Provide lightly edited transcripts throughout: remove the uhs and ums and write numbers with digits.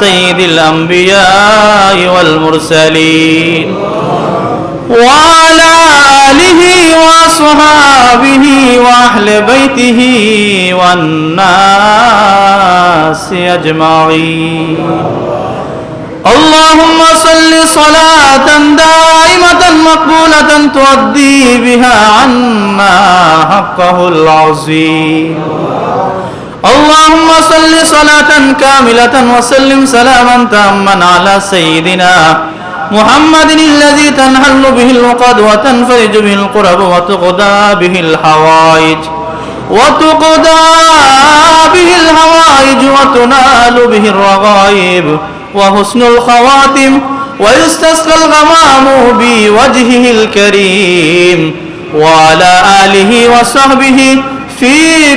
سيد الأنبياء والمرسلين وعلى آله وصحابه وأهل بيته والناس أجمعين اللهم صل صلاة دائمة مقبولة تؤدي بها عنا حقه العظيم اللهم صل صلاة كاملة وسلم سلاما تاما على سيدنا محمد الذي تنحل به العقد وتنفرج به الكرب وتقضى به الحوائج وتنال به الرغائب وحسن الخواتم ويستسقى الغمام بوجهه الكريم وعلى آله وصحبه في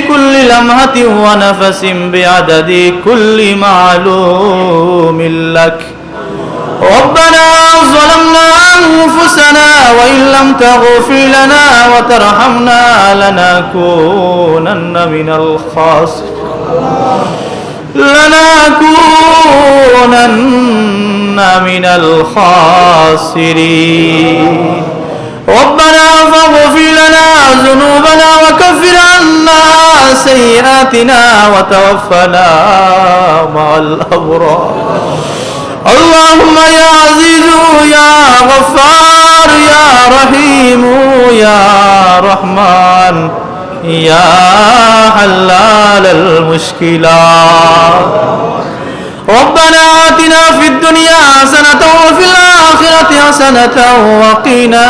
كل لمحة ونفس بعدد كل معلوم لك ربنا ظلمنا أنفسنا وإن لم تغفر لنا وترحمنا لنكونن من الخاسرين ربنا فاغفر لنا ذنوبنا وكفر عنا سيئاتنا وتوفنا مع الأبرار اللهم يا عزيز يا غفار يا رحيم يا رحمن يا حلال المشكلات ربنا آتنا في الدنيا حسنة وفي الآخرة حسنة وقنا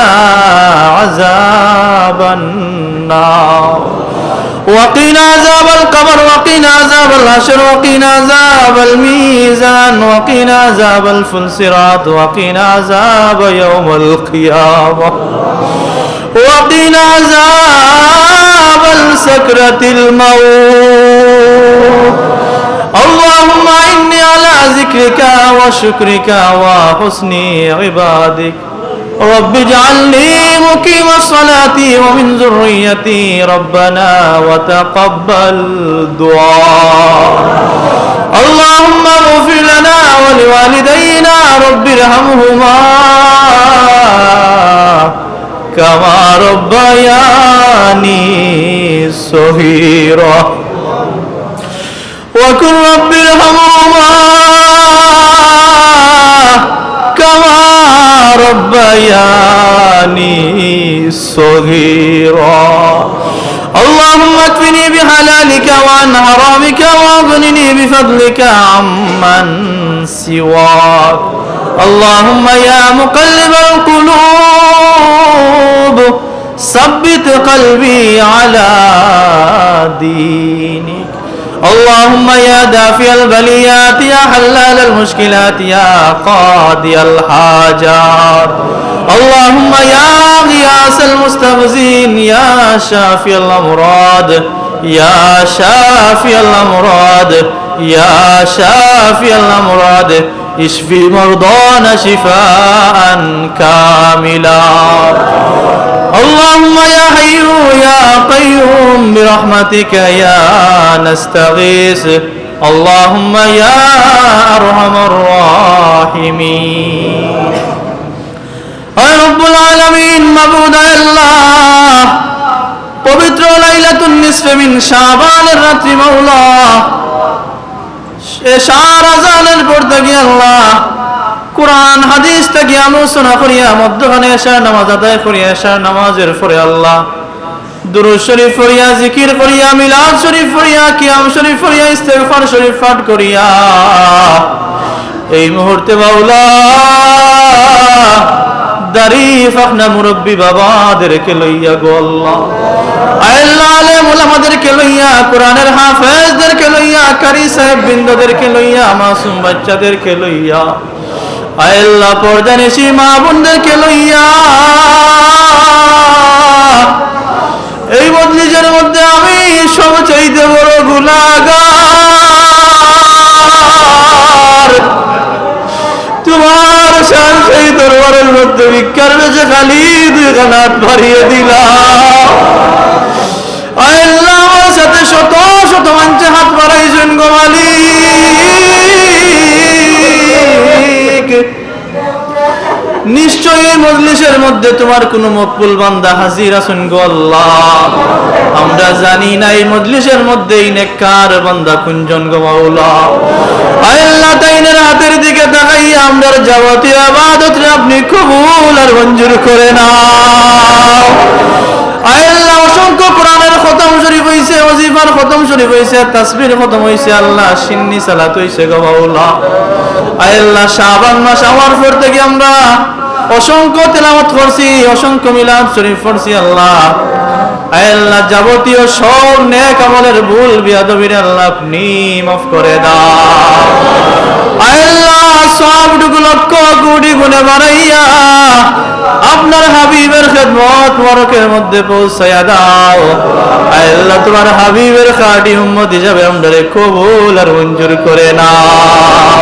عذاب النار وقنا عذاب القبر وقنا عذاب الحشر وقنا عذاب الميزان وقنا عذاب الفلسرات وقنا عذاب يوم القيامة وقنا عذاب سكرة الموت اللهم إني على ذكرك وشكرك وحسن عبادك رب اجعلني مقيم الصلاة ومن ذريتي ربنا وتقبل دعاء اللهم اغفر لنا ولوالدينا رب ارحمهما كما ربياني صغيرا وقل رب ارحمهما كما ربياني صغيرا اللهم اكفني بحلالك وعن حرامك واغنني بفضلك عمن سواك اللهم يا مقلب القلوب ثبت قلبي على دينك اللهم يا دافع البليات يا حلال المشكلات يا قاضي الحاجات اللهم يا غياث المستغيثين يا شافي الأمراض يا شافي الأمراض يا شافي الأمراض اشفي مرضانا شفاء كاملا اللهم يا حي يا قيوم برحمتك يا نستغيث اللهم يا أرحم الراحمين اے رب العالمین معبود আল্লাহ পবিত্র লাইলাতুন নিসফ মিন শাবানের রাত্রি মাওলা এশার আযানের পর থেকে আল্লাহ কুরআন হাদিস থেকে আলোচনা করিয়া মধ্যখানে এশার নামাজ আদায় করিয়া এশার নামাজের পরে আল্লাহ দুরূদ শরীফ পড়িয়া জিকির করিয়া মিলাদ শরীফ পড়িয়া কিয়াম শরীফ পড়িয়া ইস্তিগফার শরীফ পাঠ করিয়া এই মুহূর্তে মাওলা দাড়ি ফাখনা মুরব্বি বাবাদেরকে লইয়া গো আল্লাহ আল্লাহ আলেম উলামাদেরকে লইয়া কোরআনের হাফেজদেরকে লইয়া কারি সাহেব বৃন্দদেরকে লইয়া মাসুম বাচ্চাদেরকে লইয়া আল্লাহ পর্দানিশী মা বোনদেরকে লইয়া এই মজলিসের মধ্যে আমি সবচাইতে বড় গুনাহগার তোমার শান সেই দরবারের মধ্যে ভিক্ষার বেশে খালি দুই কানাত ভরিয়ে দিলাম আল্লাহ আমার সাথে শত শত মানুষে হাত বাড়াইছেন গো মালিক নিশ্চয়ই এই মজলিসের মধ্যে তোমার কোনো মকবুল বান্দা হাজির আছেন গো আল্লাহ। আমরা জানি না এই মজলিসের মধ্যে এই নেককার বান্দা কোনজন গো মাওলা। আল্লাহ তাইনের হাতের দিকে তাকাইয়া আমরার যাবতীয় ইবাদত আপনি কবুল আর মঞ্জুর করে নাও। আল্লাহ অসংখ্য কোরআনের খতম শরীফ হইছে, ওয়াজিফার খতম শরীফ হইছে, তাসবির খতম হইছে, আল্লাহ সিন্নি সালাত হইছে গো মাওলা। আল্লাহ শাবান মাস আমার পর থেকে আমরা অসংখ্য তেলাওয়াত করছি, অসংখ্য মিলাদ শরীফ পড়ছি আল্লাহ। আল্লাহ যাবতীয় সব নেক আমলের ভুল বিয়াদবির আল্লাহ আপনি মাফ করে দাও। আল্লাহ সবটুকু লক্ষ কোটি গুণে বাড়াইয়া আপনার হাবিবের খেদমত মোবারকের মধ্যে পৌঁছায়া দাও। আল্লাহ তোমার হাবিবের খাঁটি উম্মত হিসাবে আমাদের কবুল আর মঞ্জুর করে নাও।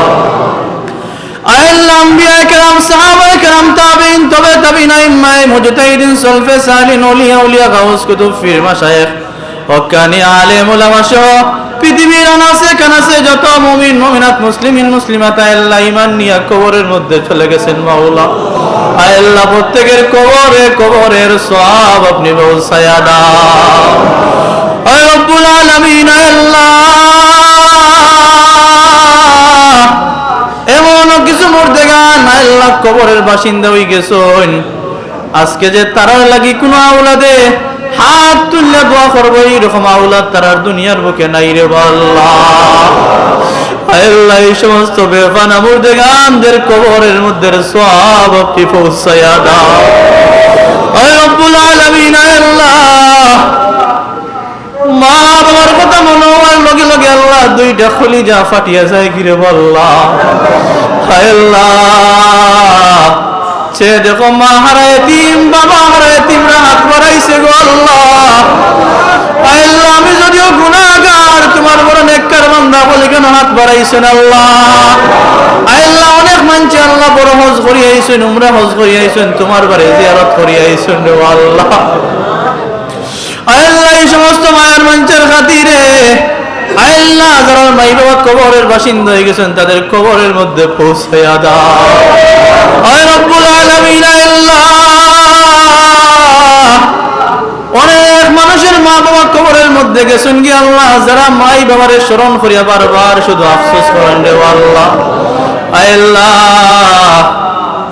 আল্লাহ আম্বিয়া کرام সাহাবা کرام তাবিঈন তবে তাবিঈন আইম্মায়ে মুজতাহিদিন সলফে সালিহিন আউলিয়া উলিয়া গাউস কুতুব পীর মাশায়েখ হক্কানি আলেম উলামা সহ পৃথিবীর আনাসে কানাসে যত মুমিন মুমিনাত মুসলিমিন মুসলিমাত আল্লাহ ঈমান নিয়া কবরের মধ্যে চলে গেছেন মাওলা। আল্লাহ প্রত্যেকের কবরের সওয়াব আপনি পৌঁছায়া দাও। আয় রব্বুল আলামিন আল্লাহ এমন কিছু মুর্দেগান আল্লাহ কবরের বাসিন্দা হয়ে গেছেন, আজকে যে তারার লাগি কোনো আওলাদে হাত তুললে দোয়া করবো এইরকম আওলাদ তারার দুনিয়ার বুকে নাই রে আল্লাহ। আল্লাহ এই সমস্ত বেফানা মুর্দেগানদের কবরের মধ্যে সওয়াব আপনি পৌঁছায়া দাও। আয় রব্বুল আলামিন আল্লাহ মা বাবার কথা মনে হওয়ার লগে লগে আল্লাহ দুইটা কলিজা ফাটিয়া যায় গিরে আল্লাহ। আল্লাহ সে দেখো মা হারায় এতিম, বাবা হারায় এতিমরা হাত বাড়াইছে গো আল্লাহ। আল্লাহ আমি যদিও গুনাহগার, তোমার বড় নেককার বান্দা বলে কেন হাত বাড়াইছেন আল্লাহ। আল্লাহ অনেক মানছে আল্লাহ বড় হজ করি আইছেন, উমরা হজ করি আইছেন, তোমার বাড়ি জিয়ারত করি আইছেন রে আল্লাহ। আল্লাহ এই সমস্ত মায়ের মঞ্চের খাতিরে আল্লাহ যারা মাই বাবা কবরের বাসিন্দা হয়ে গেছেন তাদের কবরের মধ্যে পৌঁছায়া দাও। আয় রব্বুল আলামিন আল্লাহ অনেক মানুষের মা বাবা কবরের মধ্যে গেছেন কি আল্লাহ, যারা মাই বাবারে স্মরণ করিয়া বারবার শুধু আফসোস করেন রে আল্লাহ। আল্লাহ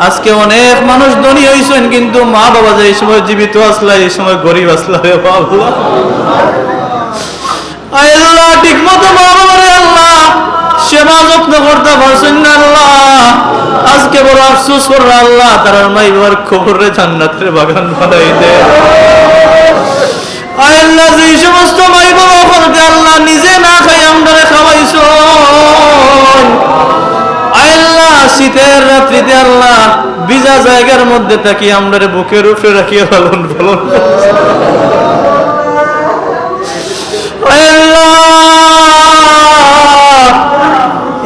আজকে অনেক মানুষ ধনী হইছেন কিন্তু মা বাবা যে এই সময় জীবিত আসলা এই সময় গরিব আসলা রে আল্লাহ। আল্লাহ ঠিক মতো মা বাবারে আল্লাহ সেবা যত্ন করতে পারছেন না আল্লাহ, আজকে বড় আফসোস করবে আল্লাহ তার মাই বাবার কবরে জান্নাতের বাগান বানাই দে। আল্লাহ যে সমস্ত মাই বাবা করতে আল্লাহ নিজে না খাই আমরা খাওয়াইছো আল্লাহ, শীতের রাত্রিতে আল্লাহ ভিজা জায়গার মধ্যে থাকি আমরা বুকের উপরে রাখিয়ে পালন পালন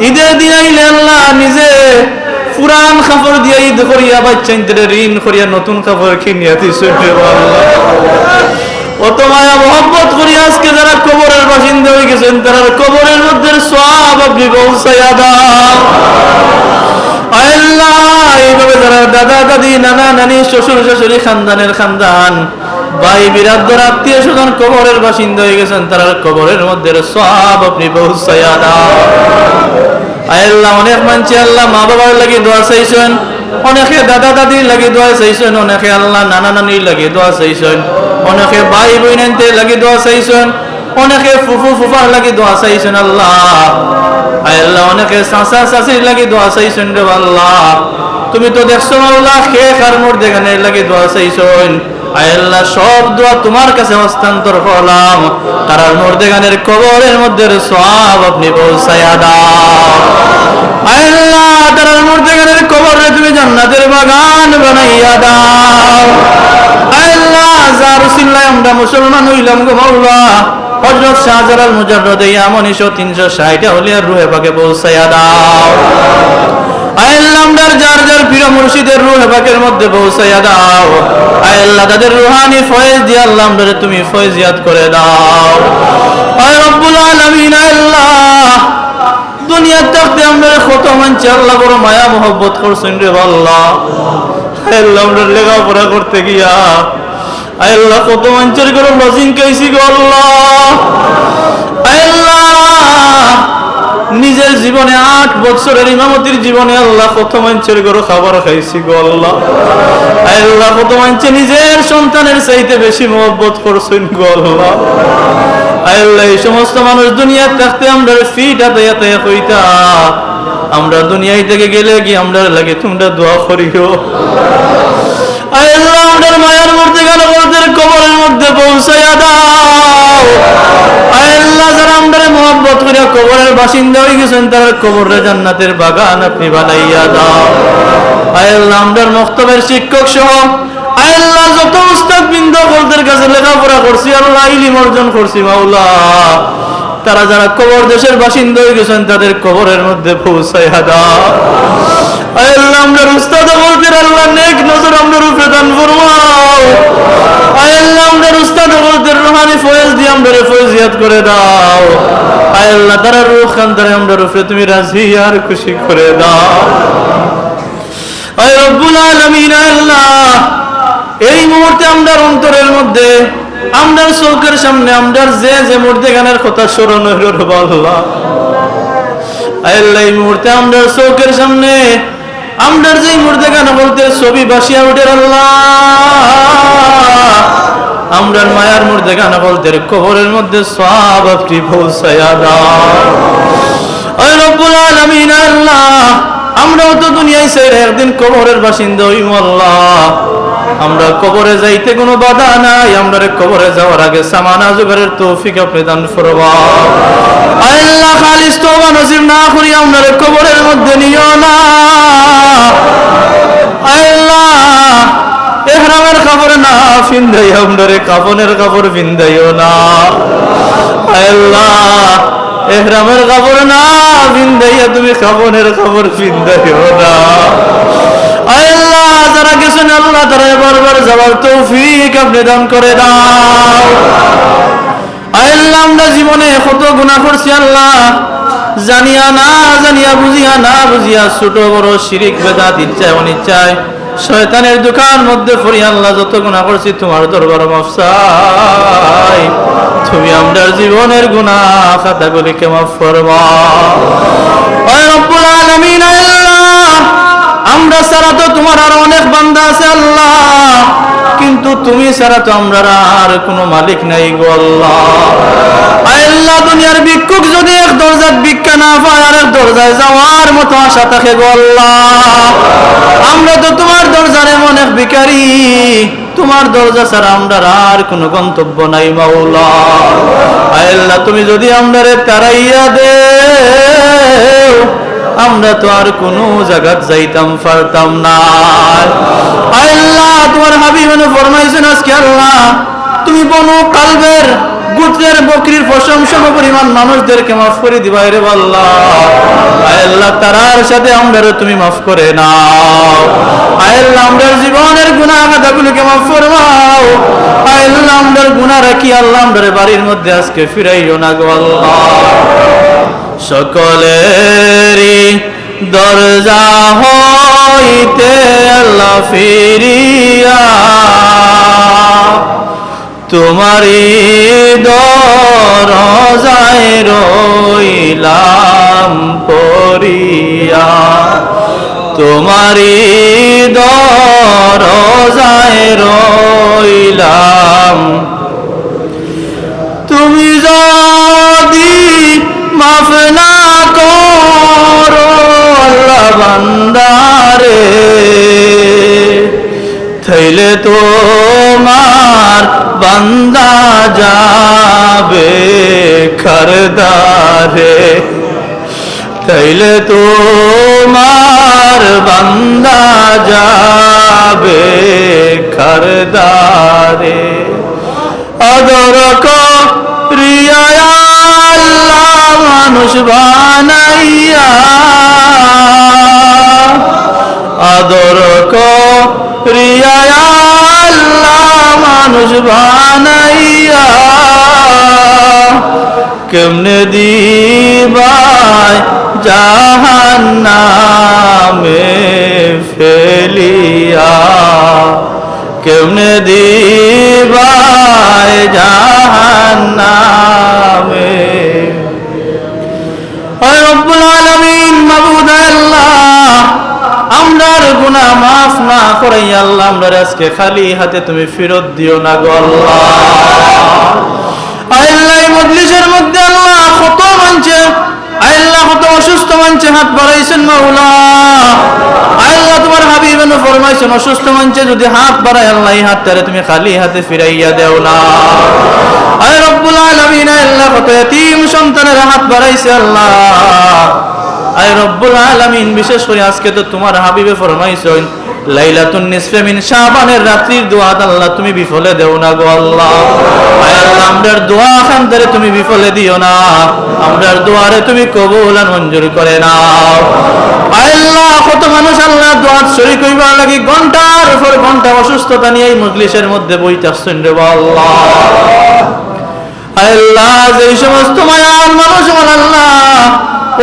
ঈদের দিন আইলে আল্লাহ নিজে পুরান কাপড় দিয়ে ঈদ করিয়া বাচ্চা ঋণ করিয়া নতুন কাপড় কিনিয়া দিয়েছেন অত মায়া মহব্বত করি আজকে যারা কবরের বাসিন্দা হয়ে গেছেন তারা কবরের মধ্যে সওয়াব আপনি পৌঁছাইয়া দাও। আল্লাহ এইভাবে যারা দাদা দাদি নানা নানি শ্বশুর শাশুড়ি খানদানের খানদান ভাই বিরাদর আত্মীয় স্বজন কবরের বাসিন্দা হয়ে গেছেন তারা কবরের মধ্যে সওয়াব আপনি পৌঁছাইয়া দাও। আল্লাহ অনেক মানছি আল্লাহ মা বাবার লাগি দোয়া চাইছেন, অনেকে দাদা দাদির লাগি দোয়া চাইছেন, অনেকে আল্লাহ নানা নানির লাগি দোয়া চাইছেন, অনেকে ভাই বোনদের লাগি দোয়া চাইছেন, অনেকে ফুফু ফুফার লাগি দোয়া চাইছেন আল্লাহ। আল্লাহ অনেকে চাচা চাচির লাগি দোয়া চাইছেন রে আল্লাহ। তুমি তো দেখছো আল্লাহ শেখ আর মুর্দেগানের লাগি দোয়া চাইছেন। আল্লাহ সব দোয়া তোমার কাছে হস্তান্তর করলাম, তারার মুর্দেগানের কবরের মধ্যে সওয়াব আপনি পৌঁছায়া দাও। আল্লাহ তারার মুর্দেগানের কবরে তুমি জান্নাতের বাগান বানাইয়া দাও। আল্লাহ যার উসিলায় আমরা মুসলমান হইলাম গো মাওলা, হযরত শাহজালাল মুজাররদ ইয়ামানি 360 আউলিয়ার রূহে পাকে পৌঁছায়া দাও। আল্লাহ আমরা যার যার পীর মুর্শিদের রূহে পাকের মধ্যে পৌঁছায়া দাও। আল্লাহ তাদের রূহানি ফয়েজ দিয়ে আল্লাহ আমরা তুমি ফয়েজিয়াত করে দাও। আয় রব্বুল আলামিন আল্লাহ দুনিয়ার থাকতে আমরা কত মানছি আল্লাহ বড় মায়া মোহব্বত করছেন রে আল্লাহ। আল্লাহ আমরা লেখাপড়া করতে গিয়া আল্লাহ কত মানুষের করে লজিং খাইছি গো আল্লাহ। আল্লাহ নিজের জীবনে 8 বছরের ইমামতির জীবনে আল্লাহ কত মানুষের করে খাবার খাইছি গো আল্লাহ। আল্লাহ কত মানুষে নিজের সন্তানের চাইতে বেশি মহব্বত করছেন গো আল্লাহ। আল্লাহ এই সমস্ত মানুষ দুনিয়া থাকতে আমরা ফিট আদায়াতে কইতা আমরা দুনিয়ায় থেকে গেলে কি আমরা লাগে তোমরা দোয়া করিও। আল্লাহ আমাদের মায়ের মধ্যে গেল ওদের কবরের মধ্যে পৌঁছাইয়া দাও। আল্লাহ যারা আমাদের মহব্বত করে কবরের বাসিন্দা হয়ে গেছেন তার কবরে জান্নাতের বাগান আপনি বানাইয়া দাও। আল্লাহ আমাদের মক্তবের শিক্ষক সহ আল্লাহ যত উস্তাদ বৃন্দ ওদের কাছে লেখাপড়া করছি আল্লাহ ইলম অর্জন করছি মাওলা তারা যারা কবর দেশের বাসিন্দা হয়ে গেছেন তাদের কবরের মধ্যে পৌঁছাইয়া দাও। আল্লাহ আমরা উস্তাদ বলতেন আল্লাহ নেক নজর আমরা রূপে দান ফরমাও। আল্লাহ আমরা উস্তাদ বলতেন রুহানি ফয়েজ দিয়ে আমরা ফয়েজিয়াত করে দাও। আল্লাহ তারা রূহ খানদারে আমরা রূপে তুমি রাজি আর খুশি করে দাও। আয় রব্বুল আলামিন আল্লাহ এই মুহূর্তে আমরার অন্তরের মধ্যে আমরার চোখের সামনে আমরার যে মুহূর্তে গানের কথা স্মরণ হইল আল্লাহ। আল্লাহ এই মুহূর্তে আমরার চোখের সামনে আমরার যে মুহূর্তে গান বলতে ছবি বাসিয়া উঠে আল্লাহ আমরার মায়ার মুহূর্তে গান বলতে কবরের মধ্যে সওয়াব আপনি পৌঁছায়া দাও। আয় রব্বুল আলামিন আল্লাহ আমরাও তো দুনিয়ায় ছেড়ে একদিন কবরের বাসিন্দা হইব আল্লাহ। আমরা কবরে যাইতে কোনো বাধা নাই আমরা কবরে যাওয়ার আগে সামানা জোগাড়ের তৌফিক আপনি দান ফরমাও। আল্লাহ খালিস তওবা নসিব না করি আমরা কবরের মধ্যে নিও না। আল্লাহ ইহরামের কাপড় না ফিন্দাই আমরা কাফনের কাপড় ফিন্দাইও না। আল্লাহ ইহরামের কাপড় না ফিন্দাইয়া তুমি কাফনের কাপড় ফিন্দাইও না। আল্লাহ যারা গেছেন আল্লাহ তারা বারবার যাওয়ার তৌফিক আপনি দান করে দাও। আল্লাহ আমরা জীবনে কত গুনাহ করছি আল্লাহ জানিয়া না জানিয়া বুঝিয়া না বুঝিয়া ছোট বড় শিরিক বেদাত ইচ্ছায় অনিচ্ছায় শয়তানের দোকান মধ্যে পড়ি আল্লাহ যত গুনাহ করছি তোমার দরবারে মাফ চাই। তুমি আমাদের জীবনের গুনাহ খাতাগুলিকে মাফ ফরমাও। আয় রব্বুল আলামিন আল্লাহ আমরা ছাড়া তো তোমার আর অনেক বান্দা আছে আল্লাহ কিন্তু তুমি ছাড়া তো আমরা আর কোনো মালিক নাই গো আল্লাহ। আল্লাহ দুনিয়ার ভিক্ষুক যদি এক দরজার ভিক্ষা না পায় আর এক দরজায় যাওয়ার মতো আশা থাকে গো আল্লাহ। আমরা তো তোমার দরজার এমন এক ভিখারি তোমার দরজা ছাড়া আমরা আর কোনো গন্তব্য নাই মাওলা। আল্লাহ তুমি যদি আমাদের তারাইয়া দেও আমরা তো আর কোনো জায়গা যাইতাম পারতাম না। আল্লাহ তোমার হাবিব ফরমাইছেন আজকে আল্লাহ তুমি বনু কালবের গোত্রের বকরির পশম সম পরিমাণ মানুষদেরকে মাফ করে দিবা রে আল্লাহ। আল্লাহ তারার সাথে আমরা তুমি মাফ করে নাও। আল্লাহ আমাদের জীবনের গুনাহ খাতাগুলোকে মাফ ফরমাও। আল্লাহ আমাদের গুনাহ রাখি আল্লাহ আমাদের বাড়ির মধ্যে আজকে ফিরাইও না গো আল্লাহ। সকলেরই দরজা হইতে আল্লাহ ফিরিয়া তোমারি দরজায় রইলাম পড়িয়া তোমারি দরজায় রইলাম। তুমি যদি মাফ না করো আল্লাহ বান্দারে থাইলে তোমার বান্দা যাবে খরদারে তাইলে তোমার বান্দা যাবে খরদারে। আদর করিয়া আল্লাহ মানুষ বানাইয়া আদর করিয়া আল্লাহ মানুষ বানাইয়া কেমনে দিবাই জাহান্নামে ফেলিয়া দিবায় জাহান্নামে। ওই রব্বুল আলামিন মাবুদ আল্লাহ, আমরার গুনাহ মাফ না করাই আল্লাহ আমরা আজকে খালি হাতে তুমি ফেরত দিও না গো আল্লাহ। আল্লাহ এই মজলিসের মধ্যে আল্লাহ কত মানছে, আল্লাহ কত অসুস্থ মানছে হাত বাড়াইছেন মাওলা। আল্লাহ তোমার হাবিব ফরমাইছেন অসুস্থ মানছে যদি হাত বাড়ায় আল্লাহ এই হাতটারে তুমি খালি হাতে ফিরাইয়া দেও না। আয় রব্বুল আলামিন আল্লাহ কত এতিম সন্তানের হাত বাড়াইছে আল্লাহ। আয় রব্বুল আলামিন বিশেষ করে আজকে তো তোমার হাবিবে ফরমাইছেন লাইলাতুন নিসফে মিন শাবানের রাত্রির দোয়া আল্লাহ তুমি বিফলে দেও না গো আল্লাহ। আয় আল্লাহ আমরার দোয়া খানদারে তুমি বিফলে দিও না, আমরার দোয়ারে তুমি কবুল আর মঞ্জুর করে নাও। আয় আল্লাহ কত মানুষ আল্লাহ দোয়াত শরীক হইবার লাগি ঘন্টার পর ঘন্টা অসুস্থতা নিয়ে এই মজলিসের মধ্যে বইতাছেন রে আল্লাহ। আয় আল্লাহ যেই সমস্ত মায়ার মানুষ আল্লাহ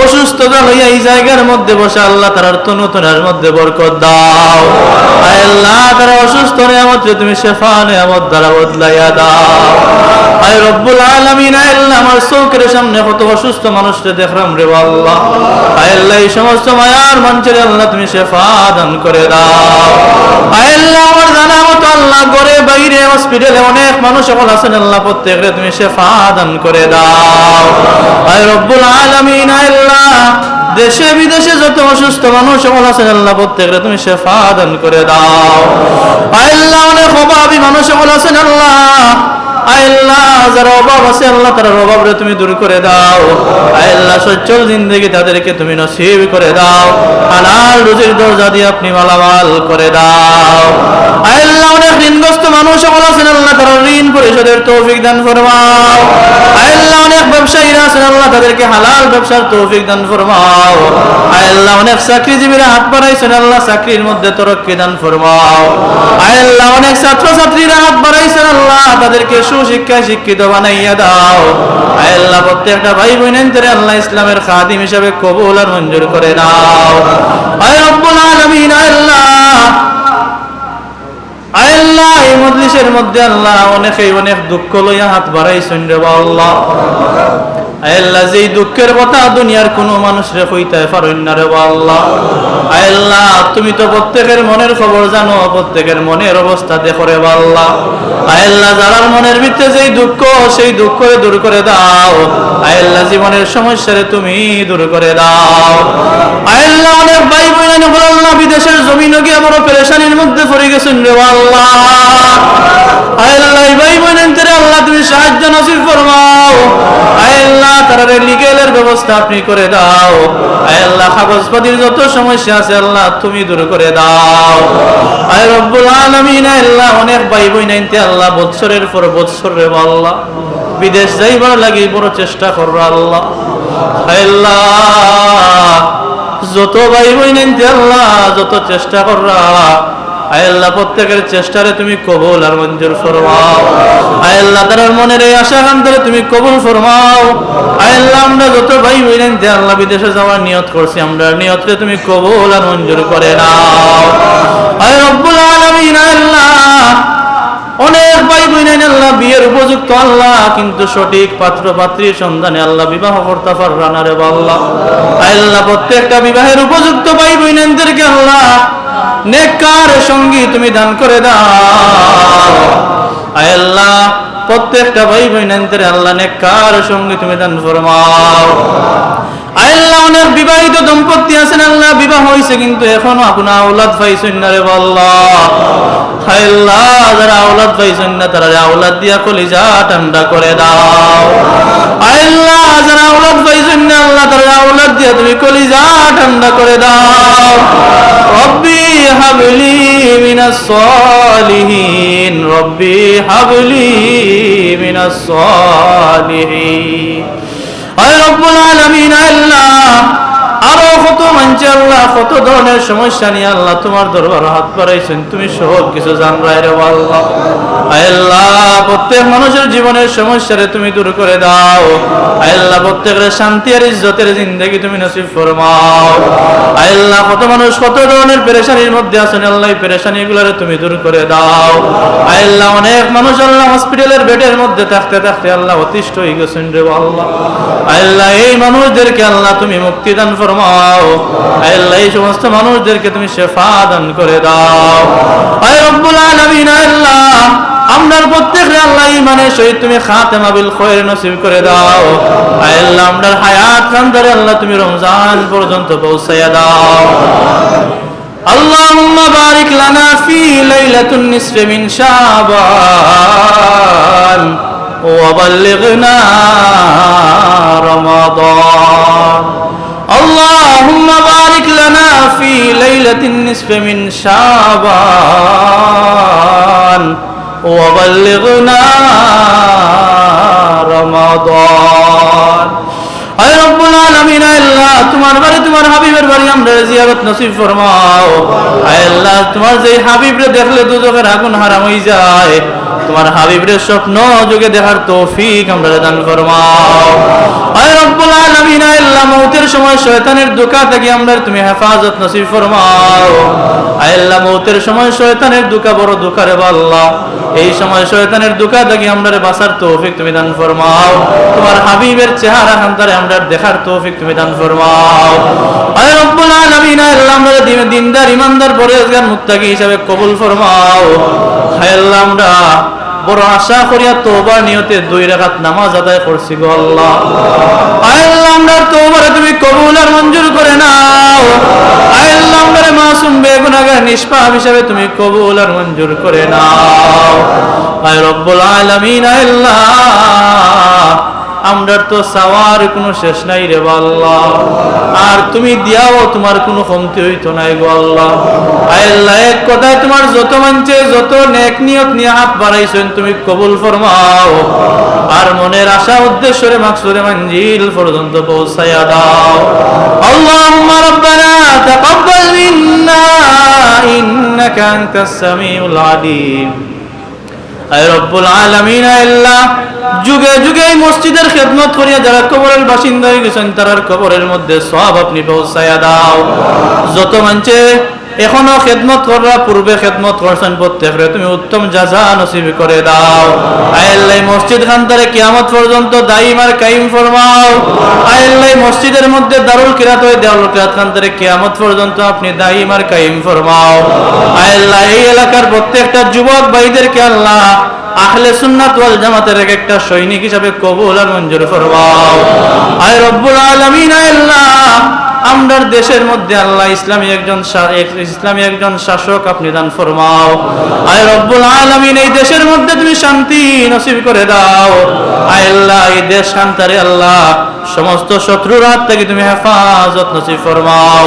অসুস্থতা লইয়া এই জায়গার মধ্যে বসে আল্লাহ তার তনুতনার মধ্যে বরকত দাও। আয় আল্লাহ তারা অসুস্থ নিয়ামত তুমি শেফা নিয়ামত দ্বারা বদলাইয়া দাও। আয় রব্বুল আলামিন আল্লাহ আমার চোখের সামনে কত অসুস্থ মানুষকে দেখলাম রে আল্লাহ। আয় আল্লাহ এই সমস্ত মায়ার মানুষের আল্লাহ তুমি শেফা দান করে দাও। আয় আল্লাহ আমার জানা মতো আল্লাহ ঘরে বাইরে হসপিটালে অনেক মানুষ সকল আছেন আল্লাহ প্রত্যেকরে তুমি শেফা দান করে দাও। আয় রব্বুল আলামিন আল্লাহ দেশে বিদেশে যত অসুস্থ মানুষ সকল আছেন আল্লাহ প্রত্যেকরে তুমি শেফা দান করে দাও। আল্লাহ অনেক অভাবী মানুষ সকল আছেন আল্লাহ। আল্লাহ যারা অভাব আছে আল্লাহ তার অভাবরে তুমি দূর করে দাও। আল্লাহ সচ্ছল জিন্দেগি তাদেরকে তুমি নসিব করে দাও। হালাল রুজির দরজা দিয়ে আপনি মালামাল করে দাও। আল্লাহ অনেক ঋণগ্রস্ত মানুষ সকল আছেন আল্লাহ তারা ঋণ পরিশোধের তৌফিক দান ফরমাও। আল্লাহ অনেক ব্যবসায়ীরা আছেন আল্লাহ তাদেরকে হালাল ব্যবসার তৌফিক দান ফরমাও। আল্লাহ অনেক চাকরিজীবীরা হাত বাড়াইছেন আল্লাহ চাকরির মধ্যে তরক্কি দান ফরমাও। আল্লাহ অনেক ছাত্রছাত্রীরা হাত বাড়াইছেন আল্লাহ তাদেরকে সুশিক্ষায় শিক্ষিত বানাইয়া দাও। আল্লাহ প্রত্যেকটা ভাই বোনেদের আল্লাহ ইসলামের খাদিম হিসাবে কবুল আর মঞ্জুর করে নাও। আয় রব্বুল আলামিন আল্লাহ আল্লাহ এই মজলিসের মধ্যে আল্লাহ অনেকেই অনেক দুঃখ লইয়া হাত বাড়াইছেন রে আল্লাহ। আল্লাহ যেই দুঃখের কথা দুনিয়ার কোনো মানুষরে কইতে পারেন না রে আল্লাহ। আল্লাহ তুমি তো প্রত্যেকের মনের খবর জানো, প্রত্যেকের মনের অবস্থা দেখো রে আল্লাহ। আল্লাহ যারার মনের ভিতরে যেই দুঃখ সেই দুঃখরে দূর করে দাও। আল্লাহ জীবনের সমস্যারে তুমি দূর করে দাও। আল্লাহ অনেক ভাই বোন আল্লাহ বিদেশের জমিন গিয়ে বড় পেরেশানির মধ্যে পড়ে গেছেন রে আল্লাহ। আল্লাহ ভাই বোনদের আল্লাহ তুমি সাহায্য নসিব ফরমাও। আল্লাহ তার লিগেলের ব্যবস্থা আপনি করে দাও। আল্লাহ কাগজপাতির যত সমস্যা আছে আল্লাহ তুমি দূর করে দাও। আয় রব্বুল আলামিন আল্লাহ অনেক ভাই বোন আল্লাহ বৎসরের পর বৎসর রে আল্লাহ বিদেশ যাইবার লাগি বড় চেষ্টা করো আল্লাহ। আল্লাহ যত ভাই বোন আল্লাহ যত চেষ্টা কররা আল্লাহ প্রত্যেকের চেষ্টারে তুমি কবুল আর মঞ্জুর ফরমাও। আল্লাহ তার মনের এই আশা কান্তরে তুমি কবুল ফরমাও। আল্লাহ আমরা যত ভাই বোন আল্লাহ বিদেশে যাওয়ার নিয়ত করছি আমরা নিয়তকে তুমি কবুল আর মঞ্জুর করে নাও। আয় রব্বুল আলামিন আল্লাহ অনেক ভাই বোন আল্লাহ বিয়ের উপযুক্ত আল্লাহ কিন্তু সঠিক পাত্র পাত্রীর সন্ধানে আল্লাহ বিবাহ করতে পাররা না রে আল্লাহ। আল্লাহ প্রত্যেকটা বিবাহের উপযুক্ত ভাই বোনদেরকে আল্লাহ নেককার সঙ্গী তুমি দান করে দাও। আল্লাহ প্রত্যেকটা ভাই বোনদের আল্লাহ নেককার সঙ্গী তুমি দান ফরমাও। আল্লাহ অনেক বিবাহিত দম্পতি আছেন আল্লাহ বিবাহ হয়েছে কিন্তু এখনো আপনার আওলাদ পাইছেন না রে আল্লাহ। আল্লাহ যারা আওলাদ পাইছেন না তারা আওলাদ দিয়া কলিজা ঠান্ডা করে দাও। আল্লাহ যারা আওলাদ পাইছেন না আল্লাহ তারা আওলাদ দিয়া তুমি কলিজা ঠান্ডা করে দাও। রব্বি হাবলি মিনাস সালিহিন রব্বি হাবলি মিনাস সালিহিন। আয় রব্বুল আলামিন আল্লাহ আরো কত মানছে আল্লাহ, কত ধরনের সমস্যা নিয়ে আল্লাহ তোমার দরবার হাত বাড়াইছেন, তুমি সব কিছু জানরাই রে আল্লাহ। আল্লাহ প্রত্যেক মানুষের জীবনের সমস্যারে তুমি দূর করে দাও। আল্লাহ প্রত্যেকের শান্তি আর ইজ্জতের জিন্দেগি তুমি নসিব ফরমাও। আল্লাহ কত মানুষ কত ধরনের পেরেশানির মধ্যে আছেন, আল্লাহ এই পেরেশানিগুলোরে তুমি দূর করে দাও। আল্লাহ অনেক মানুষ আল্লাহ হসপিটালের বেডের মধ্যে থাকতে থাকতে আল্লাহ অতিষ্ঠ হয়ে গেছেন রে আল্লাহ। আল্লাহ এই মানুষদেরকে আল্লাহ তুমি মুক্তি দান ফরমাও। আল্লাহ এই সমস্ত মানুষদেরকে তুমি শিফা দান করে দাও। আয় রব্বুল আলামিন, আল্লাহ আমরার প্রত্যেকরে আল্লাহ ঈমানের সহিত তুমি খাতেমা বিল খৈর নসিব করে দাও। আল্লাহ আমরার হায়াত খানদারে আল্লাহ তুমি রমজান পর্যন্ত পৌঁছায়া দাও। আল্লাহুম্মা বারিক লানা ফি লাইলাতুন নিসফি মিন শাবান ওয়া বাল্লিগনা রমাদান। আল্লাহুম্মা বারিক লানা ফি লাইলাতিন নিসফি মিন শাবান ওয়া বাল্লিগনা রমাদান। আয় রব্বুল আলামিন, আল্লাহ তোমার বাড়ি তোমার হাবিবের বাড়ি আমরা জিয়ারত নসিব ফরমাও। আয় আল্লাহ তোমার যে হাবিবরে দেখলে দুজকের আগুন হারাম হয়ে যায়, তোমার হাবিবরে স্বপ্ন যুগে দেখার তৌফিক আমরা দান ফরমাও। আয় রব্বুল আলামিন, আল্লাহ মউতের সময় শয়তানের ধোঁকা থেকে আমরা তুমি হেফাজত নসিব ফরমাও। আয় আল্লাহ মউতের সময় শয়তানের ধোঁকা বড় ধোঁকা রে আল্লাহ, এই সময় শয়তানের ধোঁকা থেকে আমরা বাঁচার তৌফিক তুমি দান ফরমাও। তোমার হাবিবের চেহারা খানদারে আমরা দেখার তৌফিক তুমি দান ফরমাও। আয় রব্বুল আলামিন, আল্লাহ আমরা দিনদার ইমানদার পরেজগার মুত্তাকি হিসাবে কবুল ফরমাও। আয় আল্লাহ আমরা বড় আশা করিয়া তওবার নিয়তে 2 রাকাত নামাজ আদায় করছি গো আল্লাহ। আয় আল্লাহ আমরা তওবারে তুমি কবুল আর মঞ্জুর করে নাও। আয় আল্লাহ আমরা মাসুম বেগুনাহগার নিষ্পাপ হিসাবে তুমি কবুল আর মঞ্জুর করে নাও। আয় রব্বুল আলামিন, আল্লাহ আমরার তো সাওয়ার কোনো শেষ নাই রে আল্লাহ, আর তুমি দিয়াও তোমার কোনো কমতি হইতো নাই গো আল্লাহ। আল্লাহ এক কথায় তোমার যত মানছে যত নেক নিয়ত নিয়ে হাত বাড়াইছেন তুমি কবুল ফরমাও, আর মনের আশা উদ্দেশ্যরে মাকসুদে মঞ্জিল পর্যন্ত পৌঁছায়া দাও। আল্লাহুম্মা রাব্বানা তাকাব্বাল মিন্না ইন্নাকা আনতাস সামিউল আলিম। আয় রব্বুল আলামিন, আল্লাহ যুগে যুগে এই মসজিদের খেদমত করিয়া যারা কবরের বাসিন্দা হয়ে গেছেন তার কবরের মধ্যে সওয়াব আপনি পৌঁছায়া দাও। যত মানছে এখনো খেদমত করার পূর্বে খেদমত করছেন প্রত্যেকরে তুমি উত্তম জাযা নসিব করে দাও। আল্লাহ মসজিদ খানদারে কিয়ামত পর্যন্ত দাইম আর কায়েম ফরমাও। আল্লাহ মসজিদের মধ্যে দারুল কিরাত হয়ে দারুল কিরাত খানদারে কিয়ামত পর্যন্ত আপনি দাইম আর কায়েম ফরমাও। আল্লাহ এই এলাকার প্রত্যেকটা যুবক ভাইদেরকে আল্লাহ আহলে সুন্নাত ওয়াল জামাতের একটা সৈনিক হিসাবে কবুল আর মঞ্জুর ফরমাও। আয় রব্বুল আলামিন, আল্লাহ আমরার দেশের মধ্যে আল্লাহ ইসলামী একজন শাসক আপনি দান ফরমাও। আয় রব্বুল আলামিন, এই দেশের মধ্যে তুমি শান্তি নসিব করে দাও। আয় আল্লাহ এই দেশ শান্তারে আল্লাহ সমস্ত শত্রুর হাত থেকে তুমি হেফাজত নসিব ফরমাও।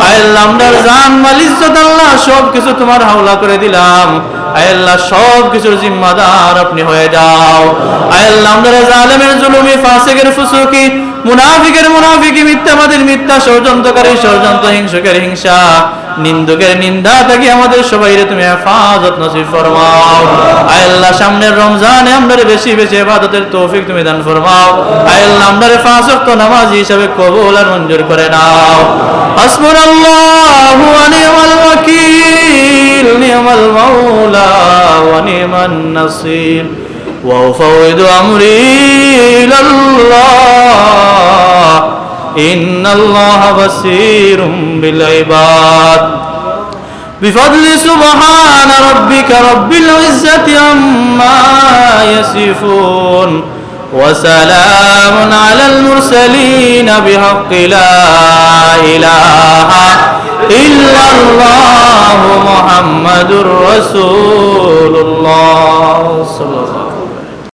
আয় আল্লাহ আমরার জান মাল ইজ্জত আল্লাহ সব কিছু তোমার হাওলা করে দিলাম। আয় আল্লাহ সব কিছুর জিম্মাদার আপনি হয়ে যাও। আয় আল্লাহ আমরা জালেমের জুলুমি, ফাসিকের ফুসুকি, মুনাফিকের মুনাফিকি, মিথ্যাবাদীর মিথ্যা, ষড়যন্ত্রকারী ষড়যন্ত্র, হিংসুকের হিংসা, নিন্দুকের নিন্দা থেকে আমাদের সবাইরে তুমি হেফাজত নসিব ফরমাও। আয় আল্লাহ সামনের রমজানে আমরা বেশি বেশি ইবাদতের তৌফিক তুমি দান ফরমাও। আয় আল্লাহ আমরা 5 ওয়াক্ত নামাজি হিসাবে কবুল আর মঞ্জুর করে নাও। হাসবুনাল্লাহু ওয়া নি'মাল ওয়াকিল, নি'মাল মাওলা ওয়া নি'মান নাসির, ওয়া উফাউযু আমরি ইলাল্লাহ, ইন্নাল্লাহা বাসীরুম বিল ইবাদ। بفضل سبحان ربك رب العزة عما يصفون وسلام على المرسلين بحق لا إله إلا الله